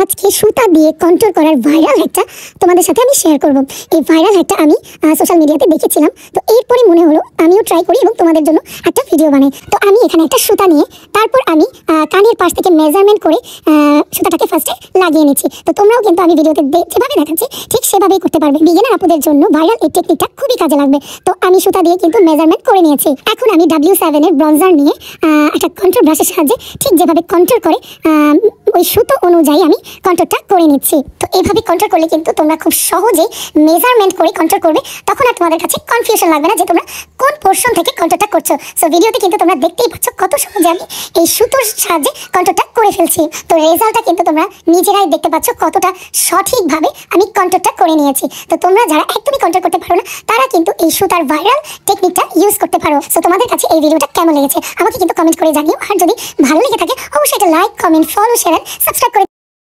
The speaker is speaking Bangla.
আজকে সুতা দিয়ে কন্ট্রোল করার ভাইরাল হ্যাকটা তোমাদের সাথে আমি শেয়ার করব। এই ভাইরাল হ্যাকটা আমি সোশ্যাল মিডিয়াতে দেখেছিলাম, তো এরপরে মনে হলো আমিও ট্রাই করি এবং তোমাদের জন্য একটা ভিডিও বানাই। তো আমি এখানে একটা সুতা নিয়ে তারপর আমি কানের পাশ থেকে মেজারমেন্ট করে সুতাটাকে ফার্স্টে লাগিয়ে নিচ্ছি। তো তোমরাও কিন্তু আমি ভিডিওতে যেভাবে দেখাচ্ছি ঠিক সেভাবেই করতে পারবে। বিগিনার আপুদের জন্য ভাইরাল এই টেকনিকটা খুবই কাজে লাগবে। তো আমি সুতা দিয়ে কিন্তু মেজারমেন্ট করে নিয়েছি। এখন আমি W7 এর ব্রঞ্জার নিয়ে একটা কন্ট্রোল ব্রাশের সাহায্যে ঠিক যেভাবে কন্ট্রোল করে ওই সুতো অনুযায়ী আমি কন্ট্রোলটা করে নিচ্ছি। তো এইভাবে কন্ট্রোল করলে কিন্তু তোমরা খুব সহজেই মেজারমেন্ট করে কন্ট্রোল করবে, তখন আর তোমাদের কাছে কনফিউশন লাগবে না যে তোমরা কোন পোরশন থেকে কন্ট্রোলটা করছো। সো ভিডিওতে কিন্তু তোমরা দেখতেই পাচ্ছ কত সহজে আমি এই সুতোর সাহায্যে কন্ট্রোলটা করে ফেলছি। তো রেজাল্টটা কিন্তু তোমরা নিজেরাই দেখতে পাচ্ছ কতটা সঠিকভাবে আমি কন্ট্রোলটা করে নিয়েছি। তো তোমরা যারা একদমই কন্ট্রোল করতে পারো না তারা কিন্তু এই সুতার ভাইরাল টেকনিকটা ইউজ করতে পারো। সো তোমাদের কাছে এই ভিডিওটা কেমন লেগেছে আমাকে কিন্তু কমেন্ট করে জানিও। আর যদি ভালো লেগে থাকে অবশ্যই এটা like, comment, follow, share, subscribe করে